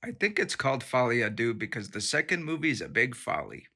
I think it's called Folie because the second movie is a big folly.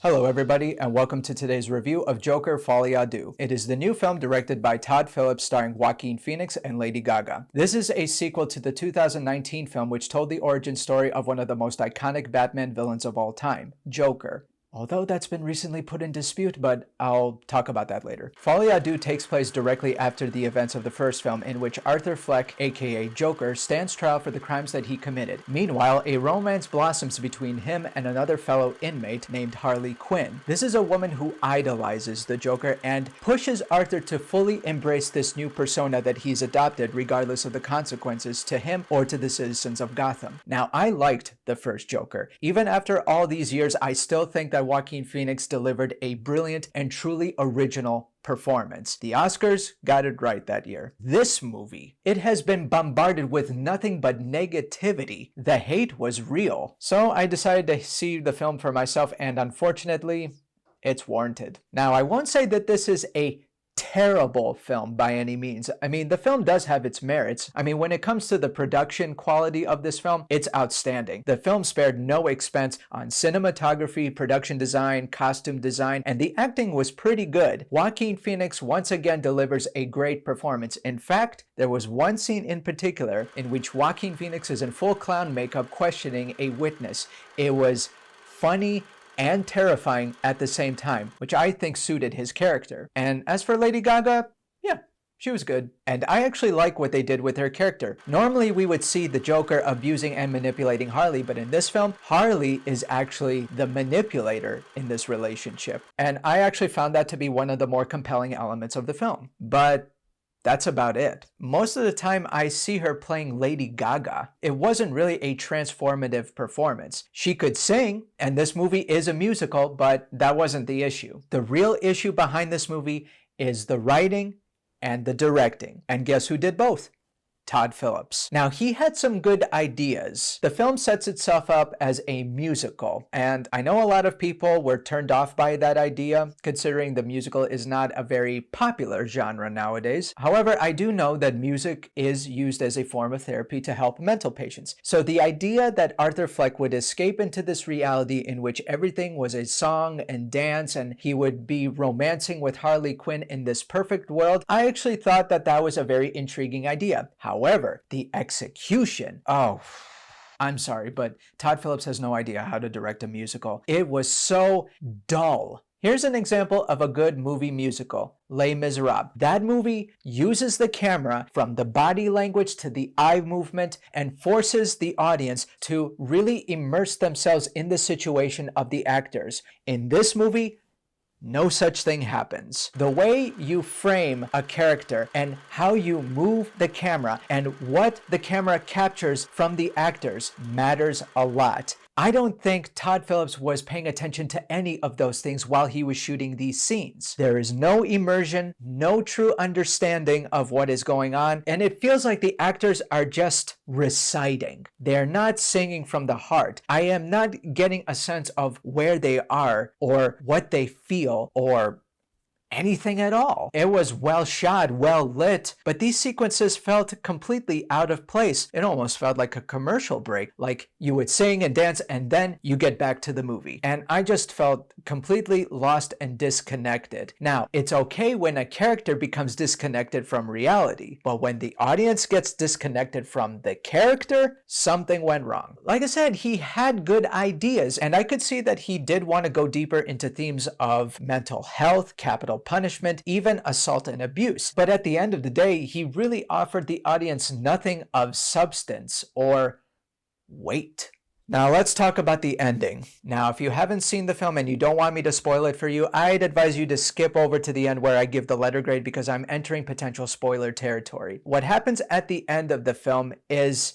Hello everybody and welcome to today's review of Joker Folie à Deux. It is the new film directed by Todd Phillips starring Joaquin Phoenix and Lady Gaga. This is a sequel to the 2019 film which told the origin story of one of the most iconic Batman villains of all time, Joker. Although that's been recently put in dispute, but I'll talk about that later. Folie à Deux takes place directly after the events of the first film, in which Arthur Fleck, aka Joker, stands trial for the crimes that he committed. Meanwhile, a romance blossoms between him and another fellow inmate named Harley Quinn. This is a woman who idolizes the Joker and pushes Arthur to fully embrace this new persona that he's adopted, regardless of the consequences to him or to the citizens of Gotham. Now, I liked the first Joker. Even after all these years, I still think that Joaquin Phoenix delivered a brilliant and truly original performance. The Oscars got it right that year. This movie, it has been bombarded with nothing but negativity. The hate was real. So I decided to see the film for myself, and unfortunately, it's warranted. Now, I won't say that this is a terrible film by any means. I mean, the film does have its merits. I mean, when it comes to the production quality of this film, it's outstanding. The film spared no expense on cinematography, production design, costume design, and the acting was pretty good. Joaquin Phoenix once again delivers a great performance. In fact, there was one scene in particular in which Joaquin Phoenix is in full clown makeup questioning a witness. It was funny and terrifying at the same time, which I think suited his character. And as for Lady Gaga, yeah, she was good. And I actually like what they did with her character. Normally we would see the Joker abusing and manipulating Harley, but in this film, Harley is actually the manipulator in this relationship. And I actually found that to be one of the more compelling elements of the film. But that's about it. Most of the time I see her playing Lady Gaga. It wasn't really a transformative performance. She could sing, and this movie is a musical, but that wasn't the issue. The real issue behind this movie is the writing and the directing. And guess who did both? Todd Phillips. Now, he had some good ideas. The film sets itself up as a musical, and I know a lot of people were turned off by that idea, considering the musical is not a very popular genre nowadays. However, I do know that music is used as a form of therapy to help mental patients. So the idea that Arthur Fleck would escape into this reality in which everything was a song and dance and he would be romancing with Harley Quinn in this perfect world, I actually thought that that was a very intriguing idea. However, the execution, oh, I'm sorry, but Todd Phillips has no idea how to direct a musical. It was so dull. Here's an example of a good movie musical, Les Miserables. That movie uses the camera from the body language to the eye movement and forces the audience to really immerse themselves in the situation of the actors. In this movie, no such thing happens. The way you frame a character and how you move the camera and what the camera captures from the actors matters a lot. I don't think Todd Phillips was paying attention to any of those things while he was shooting these scenes. There is no immersion, no true understanding of what is going on, and it feels like the actors are just reciting. They're not singing from the heart. I am not getting a sense of where they are or what they feel or anything at all. It was well shot, well lit, but these sequences felt completely out of place. It almost felt like a commercial break, like you would sing and dance and then you get back to the movie. And I just felt completely lost and disconnected. Now, it's okay when a character becomes disconnected from reality, but when the audience gets disconnected from the character, something went wrong. Like I said, he had good ideas, and I could see that he did want to go deeper into themes of mental health, capital punishment, even assault and abuse. But at the end of the day, he really offered the audience nothing of substance or weight. Now let's talk about the ending. Now, if you haven't seen the film and you don't want me to spoil it for you, I'd advise you to skip over to the end where I give the letter grade because I'm entering potential spoiler territory. What happens at the end of the film is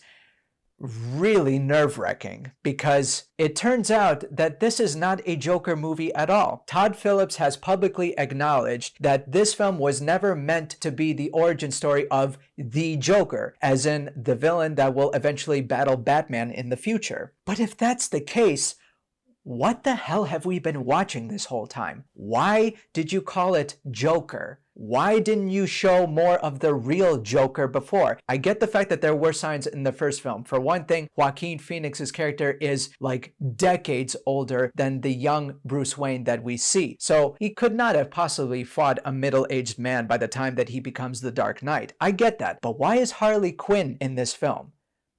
really nerve-wracking because it turns out that this is not a Joker movie at all. Todd Phillips has publicly acknowledged that this film was never meant to be the origin story of the Joker, as in the villain that will eventually battle Batman in the future. But if that's the case, what the hell have we been watching this whole time? Why did you call it Joker? Why didn't you show more of the real Joker before? I get the fact that there were signs in the first film. For one thing, Joaquin Phoenix's character is like decades older than the young Bruce Wayne that we see. So he could not have possibly fought a middle-aged man by the time that he becomes the Dark Knight. I get that. But why is Harley Quinn in this film?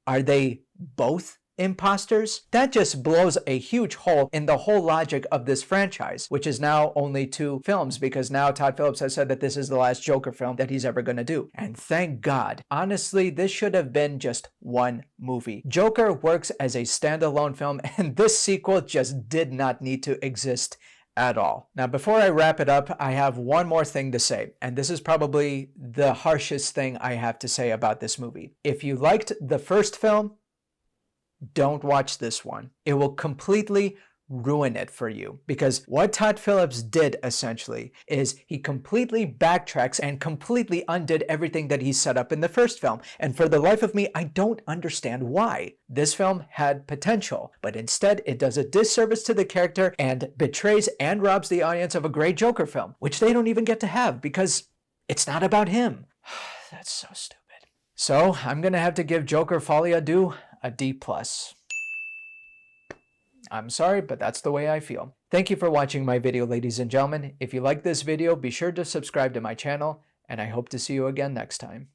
Are they both imposters? That just blows a huge hole in the whole logic of this franchise, which is now only 2 films, because now Todd Phillips has said that this is the last Joker film that he's ever going to do. And thank God. Honestly, this should have been just 1 movie. Joker works as a standalone film, and this sequel just did not need to exist at all. Now, before I wrap it up, I have one more thing to say, and this is probably the harshest thing I have to say about this movie. If you liked the first film, don't watch this one. It will completely ruin it for you, because what Todd Phillips did essentially is he completely backtracks and completely undid everything that he set up in the first film. And for the life of me, I don't understand why. This film had potential, but instead it does a disservice to the character and betrays and robs the audience of a great Joker film, which they don't even get to have because it's not about him. That's so stupid. So I'm gonna have to give Joker Folie Deux a D+. I'm sorry, but that's the way I feel. Thank you for watching my video, ladies and gentlemen. If you like this video, be sure to subscribe to my channel, and I hope to see you again next time.